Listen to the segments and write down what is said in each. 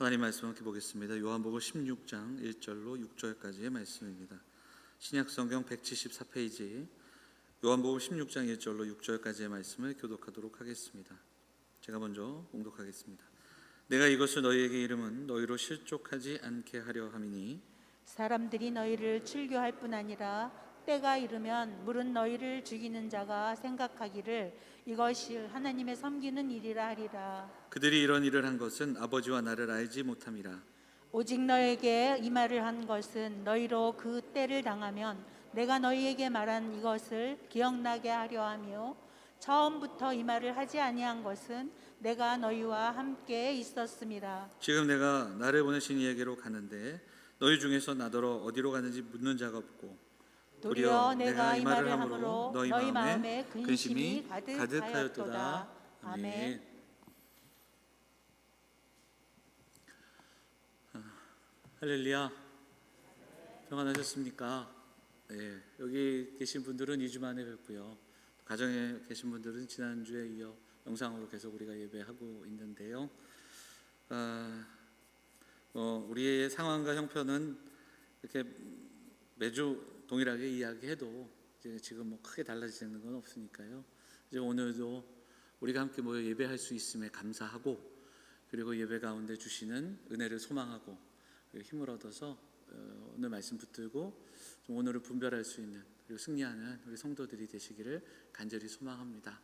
하나님 말씀 함께 보겠습니다. 요한복음 16장 1절로 6절까지의 말씀입니다. 신약성경 174페이지 요한복음 16장 1절로 6절까지의 말씀을 교독하도록 하겠습니다. 제가 먼저 봉독하겠습니다. 내가 이것을 너희에게 이름은 너희로 실족하지 않게 하려 함이니 사람들이 너희를 출교할 뿐 아니라 때가 이르면 물은 너희를 죽이는 자가 생각하기를 이것이 하나님의 섬기는 일이라 하리라. 그들이 이런 일을 한 것은 아버지와 나를 알지 못함이라. 오직 너에게 이 말을 한 것은 너희로 그 때를 당하면 내가 너희에게 말한 이것을 기억나게 하려 하며 처음부터 이 말을 하지 아니한 것은 내가 너희와 함께 있었음이라. 지금 내가 나를 보내신 이에게로 가는데 너희 중에서 나더러 어디로 가는지 묻는 자가 없고 도리어 내가 이 말을 함으로 너희 마음에 근심이 가득하였도다. 아멘. 할렐루야. 평안하셨습니까? 네, 여기 계신 분들은 2주 만에 뵙고요. 가정에 계신 분들은 지난주에 이어 영상으로 계속 우리가 예배하고 있는데요. 우리의 상황과 형편은 이렇게 매주 동일하게 이야기해도 이제 지금 크게 달라지는 건 없으니까요. 이제 오늘도 우리가 함께 모여 예배할 수 있음에 감사하고, 그리고 예배 가운데 주시는 은혜를 소망하고 힘을 얻어서 오늘 말씀 붙들고 좀 오늘을 분별할 수 있는, 그리고 승리하는 우리 성도들이 되시기를 간절히 소망합니다.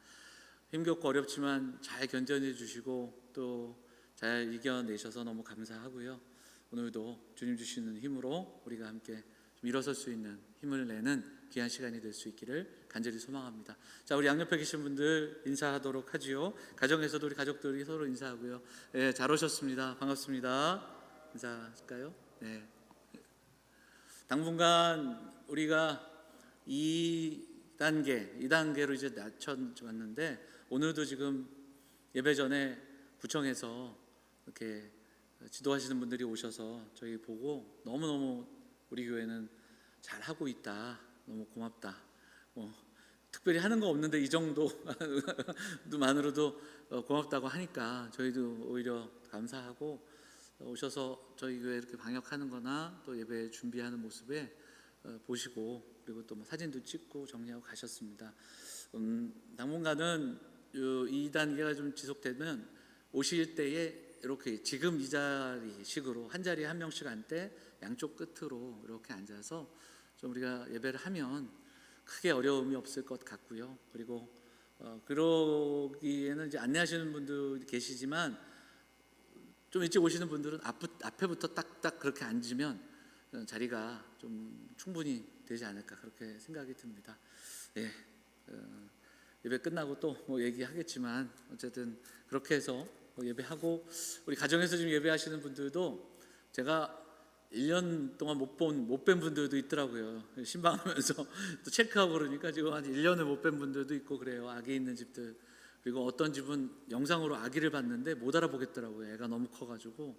힘겹고 어렵지만 잘 견뎌내 주시고 또 잘 이겨내셔서 너무 감사하고요. 오늘도 주님 주시는 힘으로 우리가 함께 좀 일어설 수 있는 힘을 내는 귀한 시간이 될 수 있기를 간절히 소망합니다. 자, 우리 양옆에 계신 분들 인사하도록 하지요. 가정에서도 우리 가족들이 서로 인사하고요. 네, 잘 오셨습니다. 반갑습니다. 인사할까요? 네. 당분간 우리가 2단계로 이제 낮춰왔는데, 오늘도 지금 예배 전에 구청에서 이렇게 지도하시는 분들이 오셔서 저희 보고 너무너무 우리 교회는 잘하고 있다, 너무 고맙다, 특별히 하는 거 없는데 이 정도만으로도 고맙다고 하니까 저희도 오히려 감사하고, 오셔서 저희 교회 이렇게 방역하는 거나 또 예배 준비하는 모습에 보시고, 그리고 또 사진도 찍고 정리하고 가셨습니다. 당분간은 이 단계가 좀 지속되면 오실 때에 이렇게 지금 이 자리 식으로 한 자리에 한 명씩 앉되 양쪽 끝으로 이렇게 앉아서 좀 우리가 예배를 하면 크게 어려움이 없을 것 같고요. 그리고 그러기에는 이제 안내하시는 분들 계시지만 좀 일찍 오시는 분들은 앞에부터 딱딱 그렇게 앉으면 자리가 좀 충분히 되지 않을까, 그렇게 생각이 듭니다. 예, 예배 끝나고 또 얘기하겠지만 어쨌든 그렇게 해서 예배하고, 우리 가정에서 지금 예배하시는 분들도 제가 1년 동안 못 뵌 분들도 있더라고요. 신방하면서 또 체크하고 그러니까 지금 한 1년을 못 뵌 분들도 있고 그래요. 아기 있는 집들. 그리고 어떤 집은 영상으로 아기를 봤는데 못 알아보겠더라고요. 애가 너무 커가지고,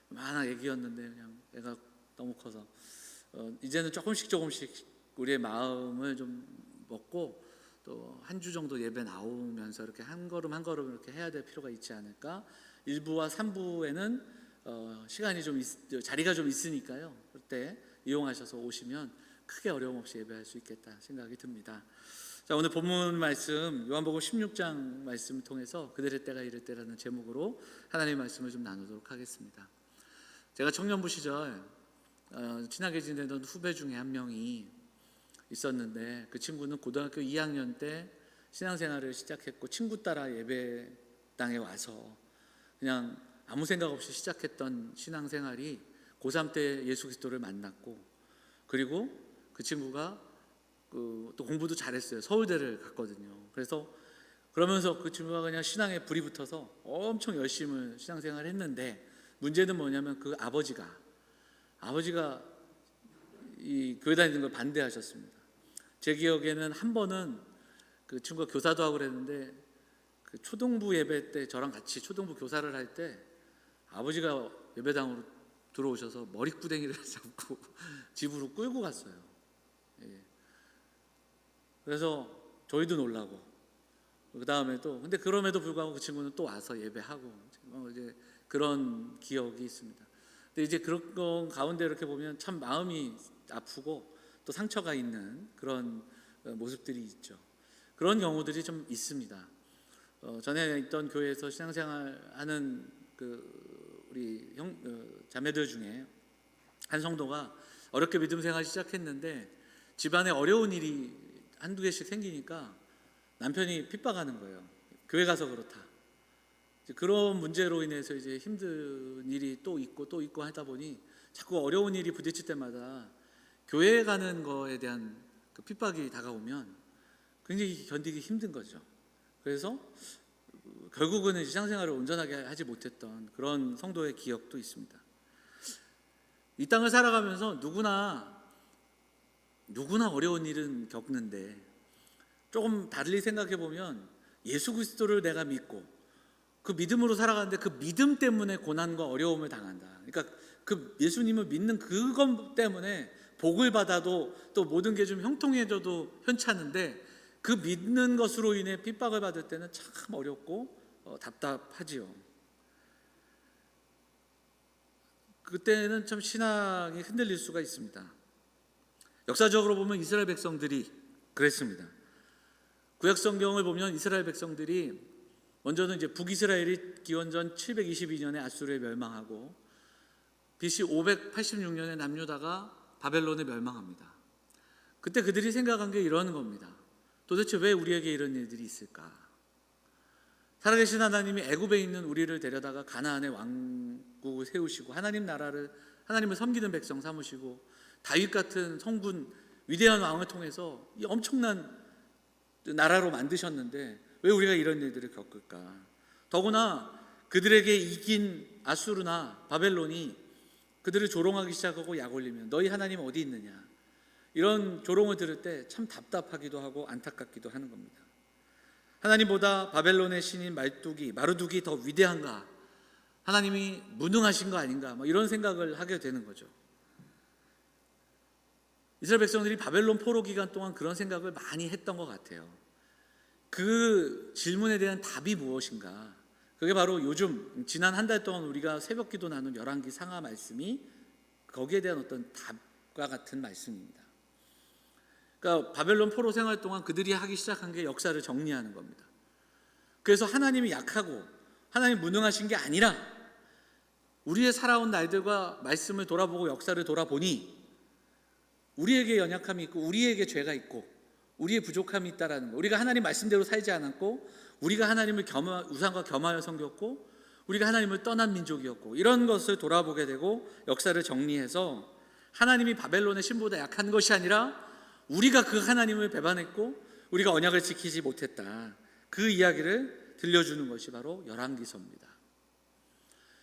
만한 애기였는데 그냥 애가 너무 커서 이제는 조금씩 우리의 마음을 좀 먹고 또 한 주 정도 예배 나오면서 이렇게 한 걸음 한 걸음 이렇게 해야 될 필요가 있지 않을까. 1부와 3부에는 시간이 자리가 좀 있으니까요. 그때 이용하셔서 오시면 크게 어려움 없이 예배할 수 있겠다 생각이 듭니다. 자, 오늘 본문 말씀 요한복음 16장 말씀을 통해서 그들의 때가 이를 때라는 제목으로 하나님의 말씀을 좀 나누도록 하겠습니다. 제가 청년부 시절 친하게 지내던 후배 중에 한 명이 있었는데, 그 친구는 고등학교 2학년 때 신앙생활을 시작했고 친구 따라 예배당에 와서 그냥 아무 생각 없이 시작했던 신앙생활이 고3 때 예수 그리스도를 만났고, 그리고 그 친구가 또 공부도 잘했어요. 서울대를 갔거든요. 그러면서 그 친구가 그냥 신앙에 불이 붙어서 엄청 열심히 신앙생활을 했는데, 문제는 뭐냐면 그 아버지가 이 교회 다니는 걸 반대하셨습니다. 제 기억에는 한 번은 그 친구가 교사도 하고 그랬는데, 그 초등부 예배 때 저랑 같이 초등부 교사를 할 때 아버지가 예배당으로 들어오셔서 머리구덩이를 잡고 집으로 끌고 갔어요. 예. 그래서 저희도 놀라고, 그 다음에 또 근데 그럼에도 불구하고 그 친구는 또 와서 예배하고 이제 그런 기억이 있습니다. 근데 이제 그런 거 가운데 이렇게 보면 참 마음이 아프고 또 상처가 있는 그런 모습들이 있죠. 그런 경우들이 좀 있습니다. 전에 있던 교회에서 신앙생활하는 우리 자매들 중에 한 성도가 어렵게 믿음 생활 시작했는데 집안에 어려운 일이 한두 개씩 생기니까 남편이 핍박하는 거예요. 교회 가서 그렇다. 그런 문제로 인해서 이제 힘든 일이 또 있고 하다 보니 자꾸 어려운 일이 부딪힐 때마다 교회 가는 거에 대한 그 핍박이 다가오면 굉장히 견디기 힘든 거죠. 그래서 결국은 신앙생활을 온전하게 하지 못했던 그런 성도의 기억도 있습니다. 이 땅을 살아가면서 누구나 어려운 일은 겪는데 조금 달리 생각해 보면 예수 그리스도를 내가 믿고 그 믿음으로 살아가는데 그 믿음 때문에 고난과 어려움을 당한다. 그러니까 그 예수님을 믿는 그것 때문에 복을 받아도 또 모든 게 좀 형통해져도 현찮은데 그 믿는 것으로 인해 핍박을 받을 때는 참 어렵고 답답하지요. 그때는 참 신앙이 흔들릴 수가 있습니다. 역사적으로 보면 이스라엘 백성들이 그랬습니다. 구약 성경을 보면 이스라엘 백성들이 먼저는 이제 북이스라엘이 기원전 722년에 아수르에 멸망하고 BC 586년에 남유다가 바벨론에 멸망합니다. 그때 그들이 생각한 게 이런 겁니다. 도대체 왜 우리에게 이런 일들이 있을까? 살아계신 하나님이 애굽에 있는 우리를 데려다가 가나안의 왕국을 세우시고 하나님을 섬기는 백성 삼으시고 다윗 같은 성군 위대한 왕을 통해서 이 엄청난 나라로 만드셨는데 왜 우리가 이런 일들을 겪을까? 더구나 그들에게 이긴 아수르나 바벨론이 그들을 조롱하기 시작하고 약 올리면 너희 하나님 어디 있느냐? 이런 조롱을 들을 때 참 답답하기도 하고 안타깝기도 하는 겁니다. 하나님보다 바벨론의 신인 마루둑이 더 위대한가? 하나님이 무능하신 거 아닌가? 이런 생각을 하게 되는 거죠. 이스라엘 백성들이 바벨론 포로 기간 동안 그런 생각을 많이 했던 것 같아요. 그 질문에 대한 답이 무엇인가? 그게 바로 요즘 지난 한 달 동안 우리가 새벽 기도 나눈 열왕기 상하 말씀이 거기에 대한 어떤 답과 같은 말씀입니다. 그러니까 바벨론 포로 생활 동안 그들이 하기 시작한 게 역사를 정리하는 겁니다. 그래서 하나님이 약하고 하나님 무능하신 게 아니라 우리의 살아온 날들과 말씀을 돌아보고 역사를 돌아보니 우리에게 연약함이 있고 우리에게 죄가 있고 우리의 부족함이 있다라는 거. 우리가 하나님 말씀대로 살지 않았고 우리가 하나님을 우상과 겸하여 섬겼고 우리가 하나님을 떠난 민족이었고 이런 것을 돌아보게 되고 역사를 정리해서 하나님이 바벨론의 신보다 약한 것이 아니라 우리가 그 하나님을 배반했고 우리가 언약을 지키지 못했다. 그 이야기를 들려주는 것이 바로 열왕기서입니다.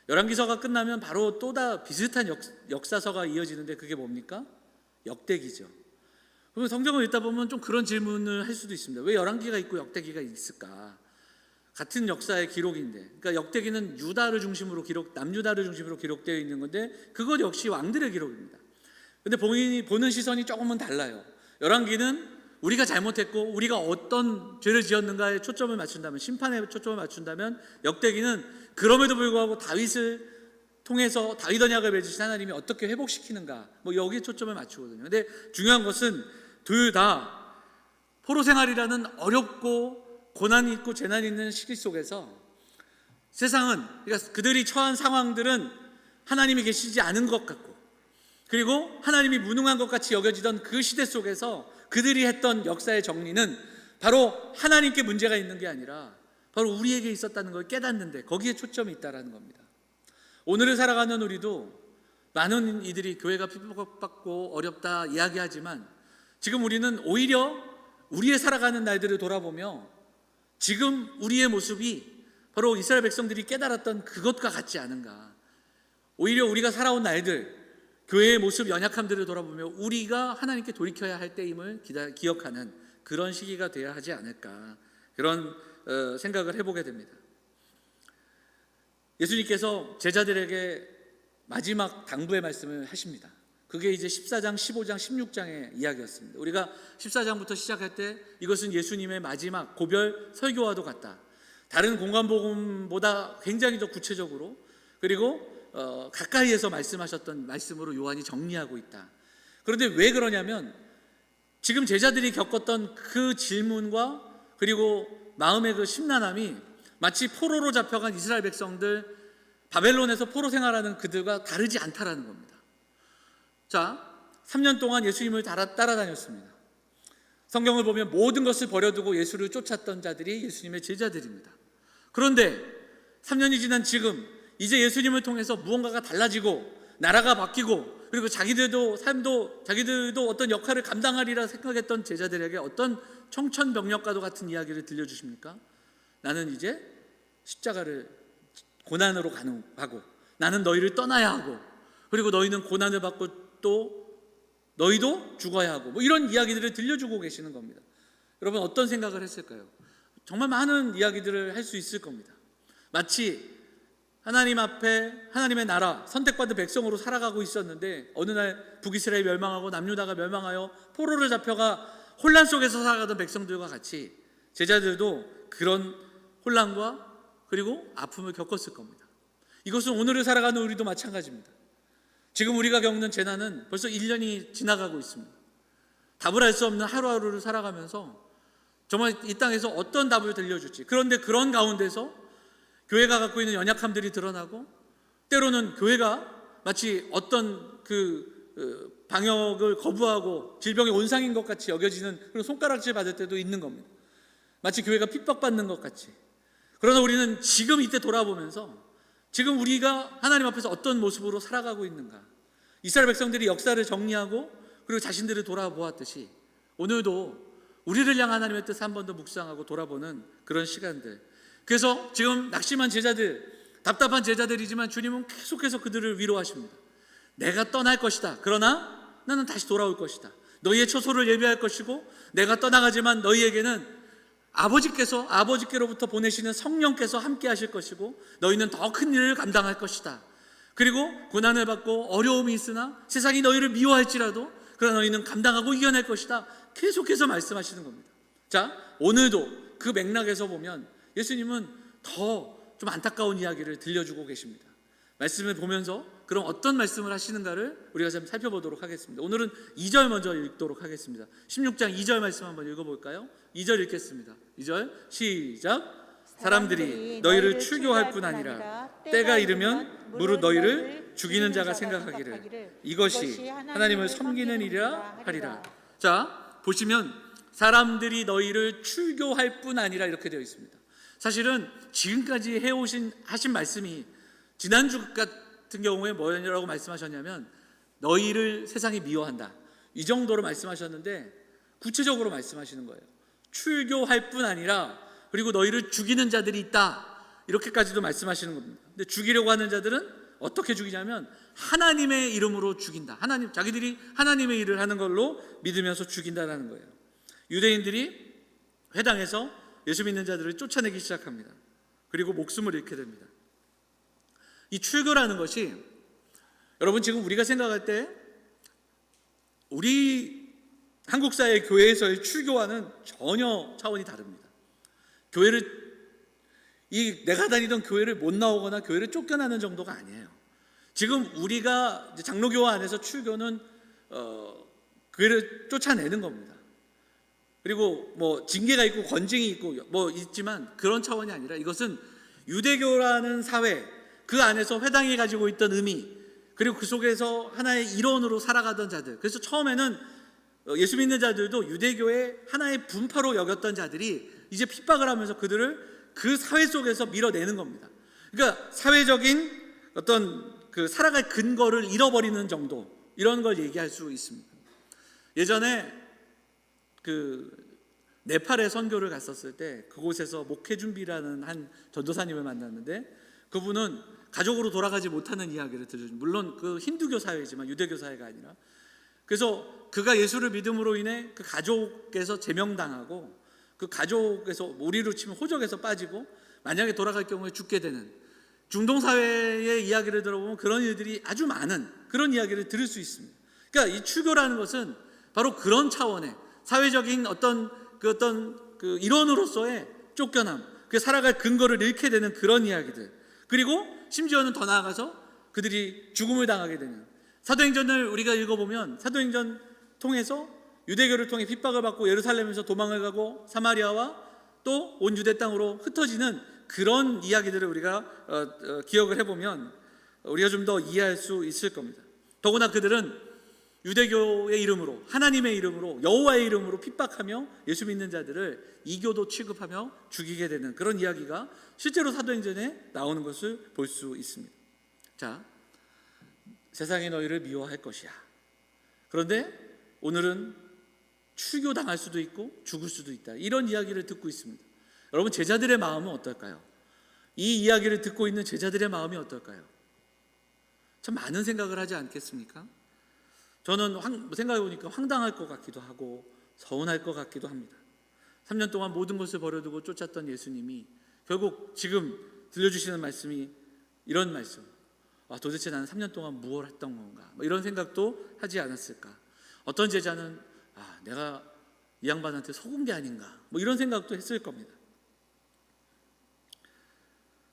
열왕기서가 끝나면 바로 또다 비슷한 역사서가 이어지는데 그게 뭡니까? 역대기죠. 그러면 성경을 읽다 보면 좀 그런 질문을 할 수도 있습니다. 왜 열왕기가 있고 역대기가 있을까? 같은 역사의 기록인데, 그러니까 역대기는 남유다를 중심으로 기록되어 있는 건데 그것 역시 왕들의 기록입니다. 근데 보는 시선이 조금은 달라요. 열왕기는 우리가 잘못했고 우리가 어떤 죄를 지었는가에 초점을 맞춘다면, 심판에 초점을 맞춘다면, 역대기는 그럼에도 불구하고 다윗을 통해서 다윗 언약을 맺으신 하나님이 어떻게 회복시키는가, 여기에 초점을 맞추거든요. 근데 중요한 것은 둘 다 포로 생활이라는 어렵고 고난이 있고 재난이 있는 시기 속에서 세상은, 그러니까 그들이 처한 상황들은 하나님이 계시지 않은 것 같고, 그리고 하나님이 무능한 것 같이 여겨지던 그 시대 속에서 그들이 했던 역사의 정리는 바로 하나님께 문제가 있는 게 아니라 바로 우리에게 있었다는 걸 깨닫는데 거기에 초점이 있다는 겁니다. 오늘을 살아가는 우리도 많은 이들이 교회가 핍박받고 어렵다 이야기하지만 지금 우리는 오히려 우리의 살아가는 날들을 돌아보며 지금 우리의 모습이 바로 이스라엘 백성들이 깨달았던 그것과 같지 않은가. 오히려 우리가 살아온 날들, 교회의 모습, 연약함들을 돌아보며 우리가 하나님께 돌이켜야 할 때임을 기억하는 그런 시기가 되어야 하지 않을까, 그런 생각을 해보게 됩니다. 예수님께서 제자들에게 마지막 당부의 말씀을 하십니다. 그게 이제 14장, 15장, 16장의 이야기였습니다. 우리가 14장부터 시작할 때 이것은 예수님의 마지막 고별 설교와도 같다. 다른 공관복음보다 굉장히 더 구체적으로, 그리고 가까이에서 말씀하셨던 말씀으로 요한이 정리하고 있다. 그런데 왜 그러냐면 지금 제자들이 겪었던 그 질문과 그리고 마음의 그 심란함이 마치 포로로 잡혀간 이스라엘 백성들, 바벨론에서 포로 생활하는 그들과 다르지 않다라는 겁니다. 자, 3년 동안 예수님을 따라다녔습니다. 성경을 보면 모든 것을 버려두고 예수를 쫓았던 자들이 예수님의 제자들입니다. 그런데 3년이 지난 지금 이제 예수님을 통해서 무언가가 달라지고 나라가 바뀌고 그리고 자기들도 어떤 역할을 감당하리라 생각했던 제자들에게 어떤 청천벽력과도 같은 이야기를 들려주십니까? 나는 이제 십자가를 고난으로 가고 나는 너희를 떠나야 하고 그리고 너희는 고난을 받고 또 너희도 죽어야 하고 이런 이야기들을 들려주고 계시는 겁니다. 여러분 어떤 생각을 했을까요? 정말 많은 이야기들을 할 수 있을 겁니다. 마치 하나님 앞에 하나님의 나라 선택받은 백성으로 살아가고 있었는데 어느 날 북이스라엘 멸망하고 남유다가 멸망하여 포로를 잡혀가 혼란 속에서 살아가던 백성들과 같이 제자들도 그런 혼란과 그리고 아픔을 겪었을 겁니다. 이것은 오늘을 살아가는 우리도 마찬가지입니다. 지금 우리가 겪는 재난은 벌써 1년이 지나가고 있습니다. 답을 알 수 없는 하루하루를 살아가면서 정말 이 땅에서 어떤 답을 들려줄지, 그런데 그런 가운데서 교회가 갖고 있는 연약함들이 드러나고 때로는 교회가 마치 어떤 방역을 거부하고 질병의 온상인 것 같이 여겨지는 그런 손가락질 받을 때도 있는 겁니다. 마치 교회가 핍박받는 것 같이. 그러나 우리는 지금 이때 돌아보면서 지금 우리가 하나님 앞에서 어떤 모습으로 살아가고 있는가, 이스라엘 백성들이 역사를 정리하고 그리고 자신들을 돌아보았듯이 오늘도 우리를 향한 하나님의 뜻을 한 번 더 묵상하고 돌아보는 그런 시간들. 그래서 지금 낙심한 제자들, 답답한 제자들이지만 주님은 계속해서 그들을 위로하십니다. 내가 떠날 것이다. 그러나 나는 다시 돌아올 것이다. 너희의 처소를 예비할 것이고 내가 떠나가지만 너희에게는 아버지께로부터 보내시는 성령께서 함께 하실 것이고 너희는 더 큰 일을 감당할 것이다. 그리고 고난을 받고 어려움이 있으나 세상이 너희를 미워할지라도 그러나 너희는 감당하고 이겨낼 것이다. 계속해서 말씀하시는 겁니다. 자, 오늘도 그 맥락에서 보면 예수님은 더 좀 안타까운 이야기를 들려주고 계십니다. 말씀을 보면서 그럼 어떤 말씀을 하시는가를 우리가 좀 살펴보도록 하겠습니다. 오늘은 2절 먼저 읽도록 하겠습니다. 16장 2절 말씀 한번 읽어볼까요? 2절 읽겠습니다. 2절 시작. 사람들이 너희를 출교할 뿐 아니라 때가 이르면 무릇 너희를 죽이는 자가 생각하기를 이것이 하나님을 섬기는 일이라 하리라. 자, 보시면 사람들이 너희를 출교할 뿐 아니라 이렇게 되어 있습니다. 사실은 지금까지 하신 말씀이 지난주 같은 경우에 뭐라고 말씀하셨냐면 너희를 세상이 미워한다, 이 정도로 말씀하셨는데 구체적으로 말씀하시는 거예요. 출교할 뿐 아니라 그리고 너희를 죽이는 자들이 있다, 이렇게까지도 말씀하시는 겁니다. 근데 죽이려고 하는 자들은 어떻게 죽이냐면 하나님의 이름으로 죽인다. 자기들이 하나님의 일을 하는 걸로 믿으면서 죽인다라는 거예요. 유대인들이 회당에서 예수 믿는 자들을 쫓아내기 시작합니다. 그리고 목숨을 잃게 됩니다. 이 출교라는 것이 여러분 지금 우리가 생각할 때 우리 한국 사회 교회에서의 출교와는 전혀 차원이 다릅니다. 내가 다니던 교회를 못 나오거나 교회를 쫓겨나는 정도가 아니에요. 지금 우리가 장로교회 안에서 출교는 교회를 쫓아내는 겁니다. 그리고 징계가 있고 권징이 있고 있지만 그런 차원이 아니라 이것은 유대교라는 사회, 그 안에서 회당이 가지고 있던 의미, 그리고 그 속에서 하나의 일원으로 살아가던 자들. 그래서 처음에는 예수 믿는 자들도 유대교의 하나의 분파로 여겼던 자들이 이제 핍박을 하면서 그들을 그 사회 속에서 밀어내는 겁니다. 그러니까 사회적인 어떤 살아갈 근거를 잃어버리는 정도, 이런 걸 얘기할 수 있습니다. 예전에 네팔에 선교를 갔었을 때 그곳에서 목회준비라는 한 전도사님을 만났는데 그분은 가족으로 돌아가지 못하는 이야기를 들려줍니다. 물론 그 힌두교 사회지만 유대교 사회가 아니라. 그래서 그가 예수를 믿음으로 인해 그 가족에서 제명당하고 그 가족에서 우리로 치면 호적에서 빠지고 만약에 돌아갈 경우에 죽게 되는 중동 사회의 이야기를 들어보면 그런 일들이 아주 많은 그런 이야기를 들을 수 있습니다. 그러니까 이 출교라는 것은 바로 그런 차원의 사회적인 어떤 일원으로서의 쫓겨남, 살아갈 근거를 잃게 되는 그런 이야기들. 그리고 심지어는 더 나아가서 그들이 죽음을 당하게 되는, 사도행전을 우리가 읽어보면 사도행전 통해서 유대교를 통해 핍박을 받고 예루살렘에서 도망을 가고 사마리아와 또 온 유대 땅으로 흩어지는 그런 이야기들을 우리가 기억을 해보면 우리가 좀 더 이해할 수 있을 겁니다. 더구나 그들은 유대교의 이름으로, 하나님의 이름으로, 여호와의 이름으로 핍박하며 예수 믿는 자들을 이교도 취급하며 죽이게 되는 그런 이야기가 실제로 사도행전에 나오는 것을 볼 수 있습니다. 자, 세상이 너희를 미워할 것이야. 그런데 오늘은 추교당할 수도 있고 죽을 수도 있다, 이런 이야기를 듣고 있습니다. 여러분, 제자들의 마음은 어떨까요? 이 이야기를 듣고 있는 제자들의 마음이 어떨까요? 참 많은 생각을 하지 않겠습니까? 저는 생각해 보니까 황당할 것 같기도 하고 서운할 것 같기도 합니다. 3년 동안 모든 것을 버려두고 쫓았던 예수님이 결국 지금 들려주시는 말씀이 이런 말씀, 도대체 나는 3년 동안 무엇을 했던 건가, 이런 생각도 하지 않았을까. 어떤 제자는 내가 이 양반한테 속은 게 아닌가, 이런 생각도 했을 겁니다.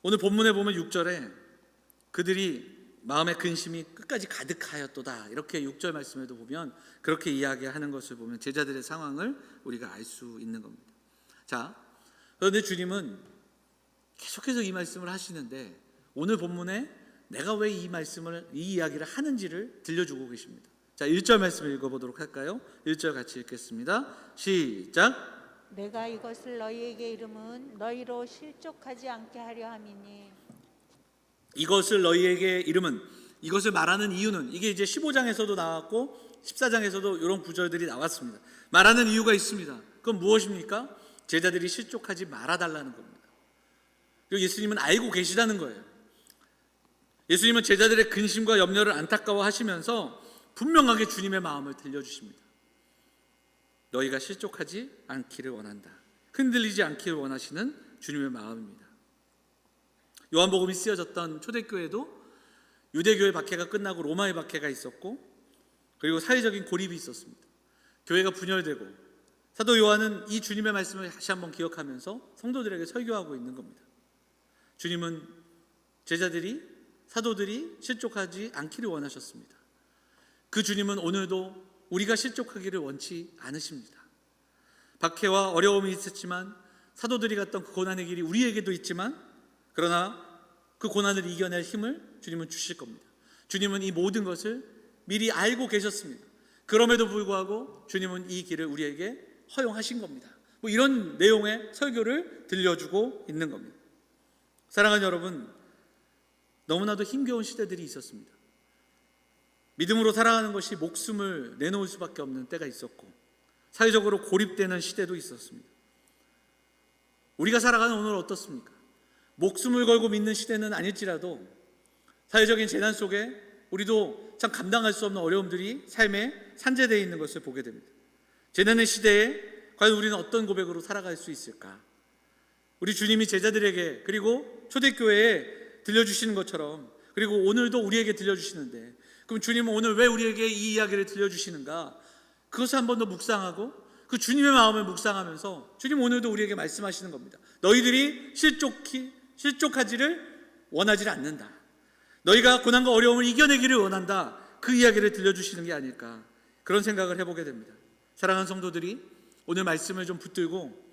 오늘 본문에 보면 6절에 그들이 마음의 근심이 끝까지 가득하였도다, 이렇게 6절 말씀에도 보면 그렇게 이야기하는 것을 보면 제자들의 상황을 우리가 알 수 있는 겁니다. 자, 그런데 주님은 계속해서 이 말씀을 하시는데 오늘 본문에 내가 왜 이 이야기를 하는지를 들려주고 계십니다. 자, 1절 말씀을 읽어보도록 할까요? 1절 같이 읽겠습니다. 시작. 내가 이것을 너희에게 이름은 너희로 실족하지 않게 하려 함이니. 이것을 너희에게 이름은, 이것을 말하는 이유는, 이게 이제 15장에서도 나왔고 14장에서도 이런 구절들이 나왔습니다. 말하는 이유가 있습니다. 그건 무엇입니까? 제자들이 실족하지 말아달라는 겁니다. 그리고 예수님은 알고 계시다는 거예요. 예수님은 제자들의 근심과 염려를 안타까워하시면서 분명하게 주님의 마음을 들려주십니다. 너희가 실족하지 않기를 원한다. 흔들리지 않기를 원하시는 주님의 마음입니다. 요한복음이 쓰여졌던 초대교회도 유대교의 박해가 끝나고 로마의 박해가 있었고, 그리고 사회적인 고립이 있었습니다. 교회가 분열되고, 사도 요한은 이 주님의 말씀을 다시 한번 기억하면서 성도들에게 설교하고 있는 겁니다. 주님은 제자들이, 사도들이 실족하지 않기를 원하셨습니다. 그 주님은 오늘도 우리가 실족하기를 원치 않으십니다. 박해와 어려움이 있었지만, 사도들이 갔던 그 고난의 길이 우리에게도 있지만, 그러나 그 고난을 이겨낼 힘을 주님은 주실 겁니다. 주님은 이 모든 것을 미리 알고 계셨습니다. 그럼에도 불구하고 주님은 이 길을 우리에게 허용하신 겁니다. 이런 내용의 설교를 들려주고 있는 겁니다. 사랑하는 여러분, 너무나도 힘겨운 시대들이 있었습니다. 믿음으로 살아가는 것이 목숨을 내놓을 수밖에 없는 때가 있었고, 사회적으로 고립되는 시대도 있었습니다. 우리가 살아가는 오늘 어떻습니까? 목숨을 걸고 믿는 시대는 아닐지라도 사회적인 재난 속에 우리도 참 감당할 수 없는 어려움들이 삶에 산재되어 있는 것을 보게 됩니다. 재난의 시대에 과연 우리는 어떤 고백으로 살아갈 수 있을까? 우리 주님이 제자들에게, 그리고 초대교회에 들려주시는 것처럼, 그리고 오늘도 우리에게 들려주시는데, 그럼 주님은 오늘 왜 우리에게 이 이야기를 들려주시는가? 그것을 한 번 더 묵상하고 그 주님의 마음을 묵상하면서 주님 오늘도 우리에게 말씀하시는 겁니다. 너희들이 실족하지를 원하지 않는다. 너희가 고난과 어려움을 이겨내기를 원한다. 그 이야기를 들려주시는 게 아닐까, 그런 생각을 해보게 됩니다. 사랑하는 성도들이 오늘 말씀을 좀 붙들고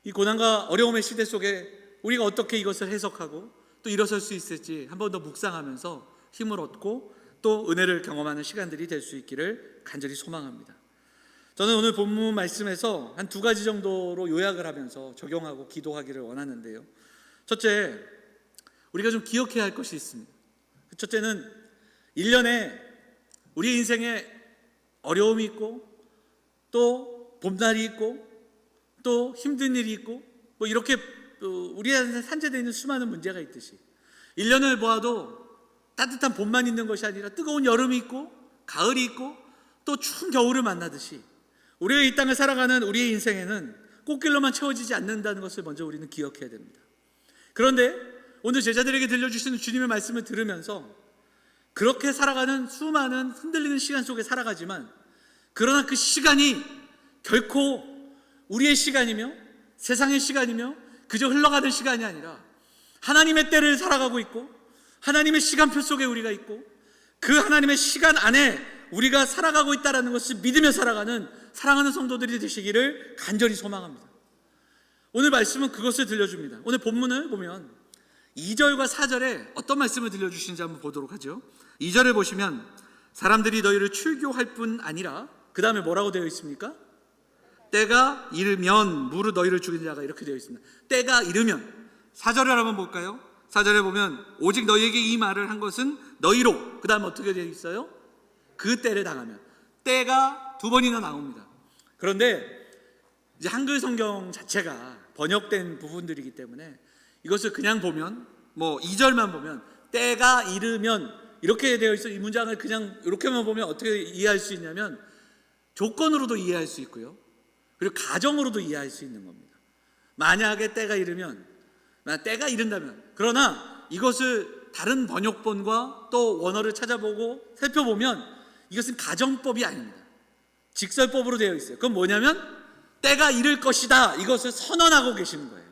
이 고난과 어려움의 시대 속에 우리가 어떻게 이것을 해석하고 또 일어설 수 있을지 한 번 더 묵상하면서 힘을 얻고 또 은혜를 경험하는 시간들이 될 수 있기를 간절히 소망합니다. 저는 오늘 본문 말씀에서 한 2가지 정도로 요약을 하면서 적용하고 기도하기를 원하는데요. 첫째, 우리가 좀 기억해야 할 것이 있습니다. 첫째는 1년에 우리 인생에 어려움이 있고, 또 봄날이 있고, 또 힘든 일이 있고, 이렇게 우리한테 산재되어 있는 수많은 문제가 있듯이 1년을 보아도 따뜻한 봄만 있는 것이 아니라 뜨거운 여름이 있고 가을이 있고 또 추운 겨울을 만나듯이 우리가 이 땅을 살아가는 우리의 인생에는 꽃길로만 채워지지 않는다는 것을 먼저 우리는 기억해야 됩니다. 그런데 오늘 제자들에게 들려주시는 주님의 말씀을 들으면서 그렇게 살아가는 수많은 흔들리는 시간 속에 살아가지만, 그러나 그 시간이 결코 우리의 시간이며 세상의 시간이며 그저 흘러가는 시간이 아니라 하나님의 때를 살아가고 있고 하나님의 시간표 속에 우리가 있고 그 하나님의 시간 안에 우리가 살아가고 있다는 것을 믿으며 살아가는 사랑하는 성도들이 되시기를 간절히 소망합니다. 오늘 말씀은 그것을 들려줍니다. 오늘 본문을 보면 2절과 4절에 어떤 말씀을 들려주시는지 한번 보도록 하죠. 2절을 보시면 사람들이 너희를 출교할 뿐 아니라 그 다음에 뭐라고 되어 있습니까? 때가 이르면 무릇 너희를 죽인 자가, 이렇게 되어 있습니다. 때가 이르면. 4절을 한번 볼까요? 4절에 보면 오직 너희에게 이 말을 한 것은 너희로, 그 다음에 어떻게 되어 있어요? 그 때를 당하면. 때가 두 번이나 나옵니다. 그런데 이제 한글 성경 자체가 번역된 부분들이기 때문에 이것을 그냥 보면, 뭐 2절만 보면 때가 이르면 이렇게 되어 있어. 이 문장을 그냥 이렇게만 보면 어떻게 이해할 수 있냐면 조건으로도 이해할 수 있고요, 그리고 가정으로도 이해할 수 있는 겁니다. 만약에 때가 이르면, 때가 이른다면. 그러나 이것을 다른 번역본과 또 원어를 찾아보고 살펴보면 이것은 가정법이 아닙니다. 직설법으로 되어 있어요. 그건 뭐냐면 때가 이를 것이다, 이것을 선언하고 계시는 거예요.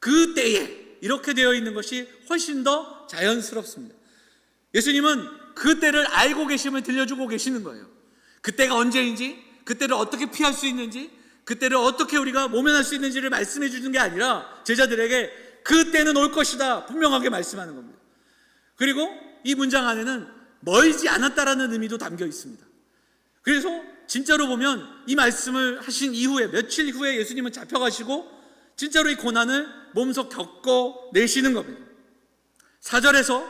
그 때에 이렇게 되어 있는 것이 훨씬 더 자연스럽습니다. 예수님은 그 때를 알고 계심을 들려주고 계시는 거예요. 그때가 언제인지, 그때를 어떻게 피할 수 있는지, 그때를 어떻게 우리가 모면할 수 있는지를 말씀해 주는 게 아니라 제자들에게 그때는 올 것이다 분명하게 말씀하는 겁니다. 그리고 이 문장 안에는 멀지 않았다라는 의미도 담겨 있습니다. 그래서 진짜로 보면 이 말씀을 하신 이후에 며칠 후에 예수님은 잡혀가시고 진짜로 이 고난을 몸소 겪어내시는 겁니다. 4절에서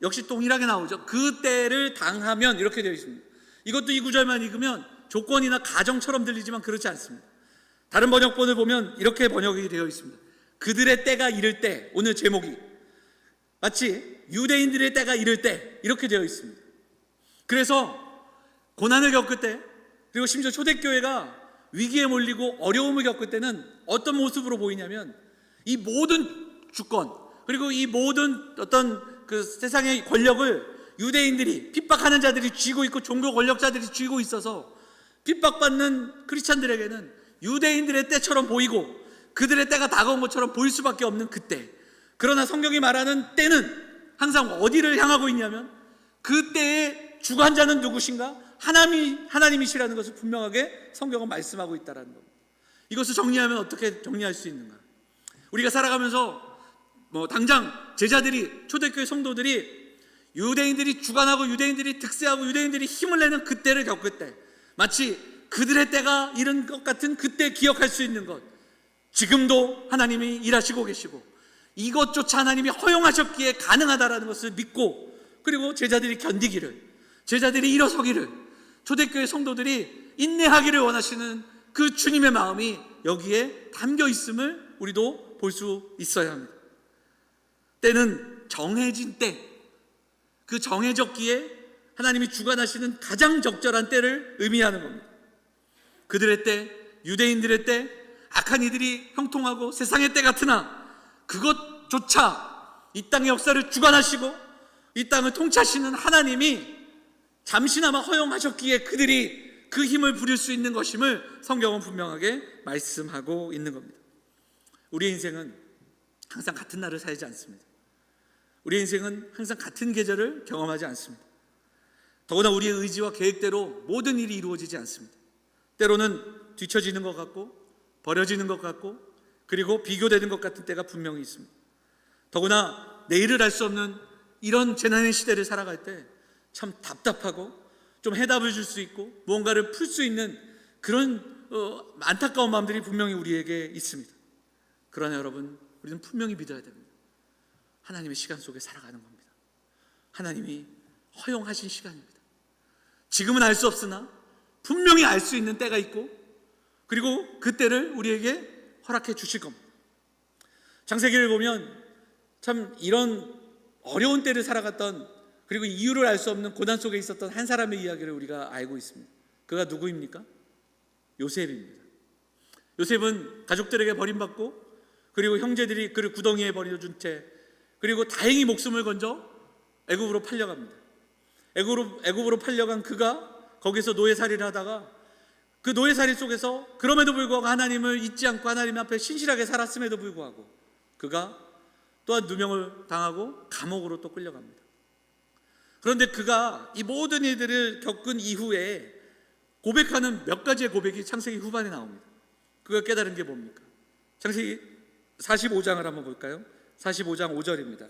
역시 동일하게 나오죠. 그 때를 당하면, 이렇게 되어 있습니다. 이것도 이 구절만 읽으면 조건이나 가정처럼 들리지만 그렇지 않습니다. 다른 번역본을 보면 이렇게 번역이 되어 있습니다. 그들의 때가 이를 때, 오늘 제목이 마치 유대인들의 때가 이를 때, 이렇게 되어 있습니다. 그래서 고난을 겪을 때, 그리고 심지어 초대교회가 위기에 몰리고 어려움을 겪을 때는 어떤 모습으로 보이냐면 이 모든 주권, 그리고 이 모든 어떤 그 세상의 권력을 유대인들이, 핍박하는 자들이 쥐고 있고 종교 권력자들이 쥐고 있어서 핍박받는 크리스찬들에게는 유대인들의 때처럼 보이고 그들의 때가 다가온 것처럼 보일 수밖에 없는 그때. 그러나 성경이 말하는 때는 항상 어디를 향하고 있냐면 그 때의 주관자는 누구신가? 하나님이시라는 것을 분명하게 성경은 말씀하고 있다는 겁니다. 이것을 정리하면 어떻게 정리할 수 있는가? 우리가 살아가면서 당장 제자들이, 초대교회 성도들이 유대인들이 주관하고 유대인들이 득세하고 유대인들이 힘을 내는 그때를 겪을 때, 마치 그들의 때가 이른 것 같은 그때 기억할 수 있는 것, 지금도 하나님이 일하시고 계시고 이것조차 하나님이 허용하셨기에 가능하다라는 것을 믿고, 그리고 제자들이 견디기를, 제자들이 일어서기를, 초대교회 성도들이 인내하기를 원하시는 그 주님의 마음이 여기에 담겨 있음을 우리도 볼 수 있어야 합니다. 때는 정해진 때, 그 정해졌기에 하나님이 주관하시는 가장 적절한 때를 의미하는 겁니다. 그들의 때, 유대인들의 때, 악한 이들이 형통하고 세상의 때 같으나 그것조차 이 땅의 역사를 주관하시고 이 땅을 통치하시는 하나님이 잠시나마 허용하셨기에 그들이 그 힘을 부릴 수 있는 것임을 성경은 분명하게 말씀하고 있는 겁니다. 우리의 인생은 항상 같은 날을 살지 않습니다. 우리의 인생은 항상 같은 계절을 경험하지 않습니다. 더구나 우리의 의지와 계획대로 모든 일이 이루어지지 않습니다. 때로는 뒤처지는 것 같고 버려지는 것 같고 그리고 비교되는 것 같은 때가 분명히 있습니다. 더구나 내일을 알 수 없는 이런 재난의 시대를 살아갈 때 참 답답하고 좀 해답을 줄 수 있고 무언가를 풀 수 있는 그런 안타까운 마음들이 분명히 우리에게 있습니다. 그러나 여러분, 우리는 분명히 믿어야 됩니다. 하나님의 시간 속에 살아가는 겁니다. 하나님이 허용하신 시간입니다. 지금은 알 수 없으나 분명히 알 수 있는 때가 있고 그리고 그 때를 우리에게 허락해 주실 겁니다. 창세기를 보면 참 이런 어려운 때를 살아갔던, 그리고 이유를 알 수 없는 고난 속에 있었던 한 사람의 이야기를 우리가 알고 있습니다. 그가 누구입니까? 요셉입니다. 요셉은 가족들에게 버림받고 그리고 형제들이 그를 구덩이에 버려준 채, 그리고 다행히 목숨을 건져 애굽으로 팔려갑니다. 애굽으로 팔려간 그가 거기서 노예살이를 하다가 그 노예살이 속에서 그럼에도 불구하고 하나님을 잊지 않고 하나님 앞에 신실하게 살았음에도 불구하고 그가 또한 누명을 당하고 감옥으로 또 끌려갑니다. 그런데 그가 이 모든 일들을 겪은 이후에 고백하는 몇 가지의 고백이 창세기 후반에 나옵니다. 그가 깨달은 게 뭡니까? 창세기 45장을 한번 볼까요? 45장 5절입니다.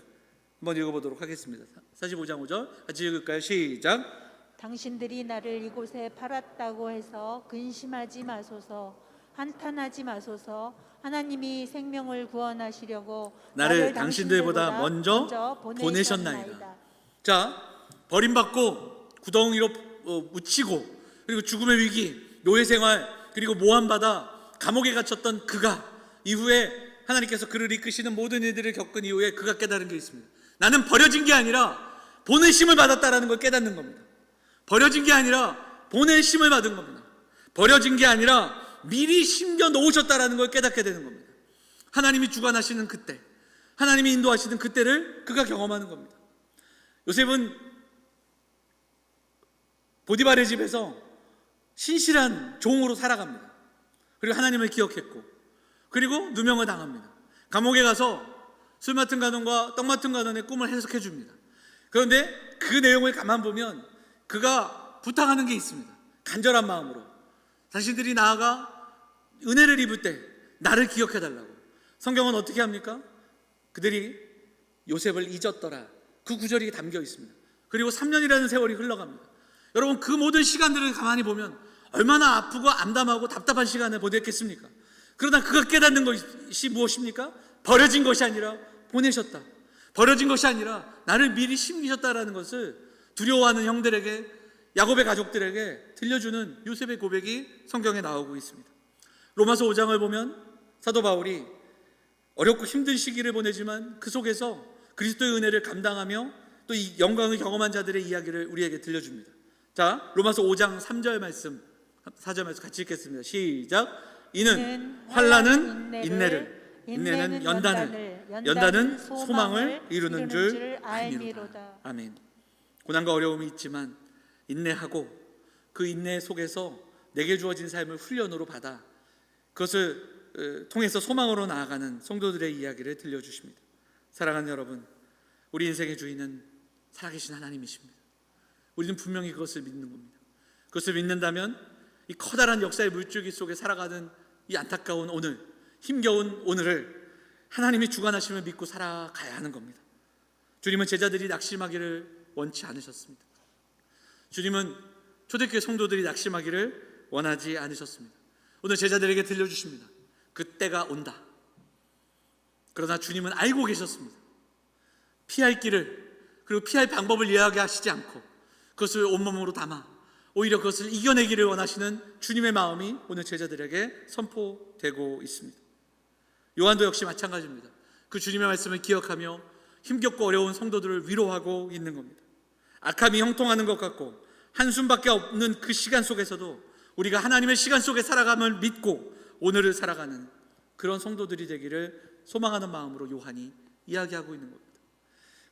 한번 읽어보도록 하겠습니다. 45장 5절 같이 읽을까요? 시작. 당신들이 나를 이곳에 팔았다고 해서 근심하지 마소서, 한탄하지 마소서. 하나님이 생명을 구원하시려고 나를 당신들보다 먼저 보내셨나이다. 자, 버림받고 구덩이로 묻히고 그리고 죽음의 위기, 노예 생활, 그리고 모함받아 감옥에 갇혔던 그가 이후에 하나님께서 그를 이끄시는 모든 일들을 겪은 이후에 그가 깨달은 게 있습니다. 나는 버려진 게 아니라 보내심을 받았다라는 걸 깨닫는 겁니다. 버려진 게 아니라 보내심을 받은 겁니다. 버려진 게 아니라 미리 심겨 놓으셨다라는 걸 깨닫게 되는 겁니다. 하나님이 주관하시는 그때, 하나님이 인도하시는 그때를 그가 경험하는 겁니다. 요셉은 보디발의 집에서 신실한 종으로 살아갑니다. 그리고 하나님을 기억했고, 그리고 누명을 당합니다. 감옥에 가서 술 맡은 간원과 떡 맡은 간원의 꿈을 해석해 줍니다. 그런데 그 내용을 가만 보면 그가 부탁하는 게 있습니다. 간절한 마음으로 자신들이 나아가 은혜를 입을 때 나를 기억해 달라고. 성경은 어떻게 합니까? 그들이 요셉을 잊었더라. 그 구절이 담겨 있습니다. 그리고 3년이라는 세월이 흘러갑니다. 여러분, 그 모든 시간들을 가만히 보면 얼마나 아프고 암담하고 답답한 시간을 보냈겠습니까? 그러나 그가 깨닫는 것이 무엇입니까? 버려진 것이 아니라 보내셨다. 버려진 것이 아니라 나를 미리 심기셨다라는 것을 두려워하는 형들에게, 야곱의 가족들에게 들려주는 요셉의 고백이 성경에 나오고 있습니다. 로마서 5장을 보면 사도 바울이 어렵고 힘든 시기를 보내지만 그 속에서 그리스도의 은혜를 감당하며 또 이 영광을 경험한 자들의 이야기를 우리에게 들려줍니다. 자, 로마서 5장 3절 말씀, 4절 말씀 같이 읽겠습니다. 시작. 이는 환난은 인내를, 인내는 연단을, 연단은 소망을 이루는 줄 알미로다. 아멘. 고난과 어려움이 있지만 인내하고 그 인내 속에서 내게 주어진 삶을 훈련으로 받아 그것을 통해서 소망으로 나아가는 성도들의 이야기를 들려주십니다. 사랑하는 여러분, 우리 인생의 주인은 살아계신 하나님이십니다. 우리는 분명히 그것을 믿는 겁니다. 그것을 믿는다면 이 커다란 역사의 물줄기 속에 살아가는 이 안타까운 오늘, 힘겨운 오늘을 하나님이 주관하심을 믿고 살아가야 하는 겁니다. 주님은 제자들이 낙심하기를 원치 않으셨습니다. 주님은 초대교회 성도들이 낙심하기를 원하지 않으셨습니다. 오늘 제자들에게 들려주십니다. 그때가 온다. 그러나 주님은 알고 계셨습니다. 피할 길을, 그리고 피할 방법을 이야기하시지 않고 그것을 온몸으로 담아 오히려 그것을 이겨내기를 원하시는 주님의 마음이 오늘 제자들에게 선포되고 있습니다. 요한도 역시 마찬가지입니다. 그 주님의 말씀을 기억하며 힘겹고 어려운 성도들을 위로하고 있는 겁니다. 악함이 형통하는 것 같고 한숨밖에 없는 그 시간 속에서도 우리가 하나님의 시간 속에 살아감을 믿고 오늘을 살아가는 그런 성도들이 되기를 소망하는 마음으로 요한이 이야기하고 있는 겁니다.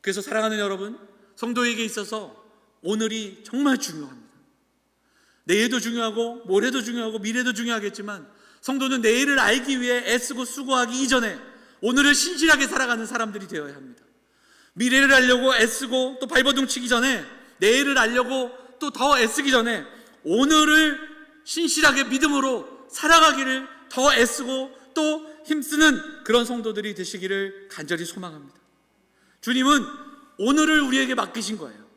그래서 사랑하는 여러분, 성도에게 있어서 오늘이 정말 중요합니다. 내일도 중요하고 모레도 중요하고 미래도 중요하겠지만 성도는 내일을 알기 위해 애쓰고 수고하기 이전에 오늘을 신실하게 살아가는 사람들이 되어야 합니다. 미래를 알려고 애쓰고 또 발버둥 치기 전에, 내일을 알려고 또 더 애쓰기 전에 오늘을 신실하게 믿음으로 살아가기를 더 애쓰고 또 힘쓰는 그런 성도들이 되시기를 간절히 소망합니다. 주님은 오늘을 우리에게 맡기신 거예요.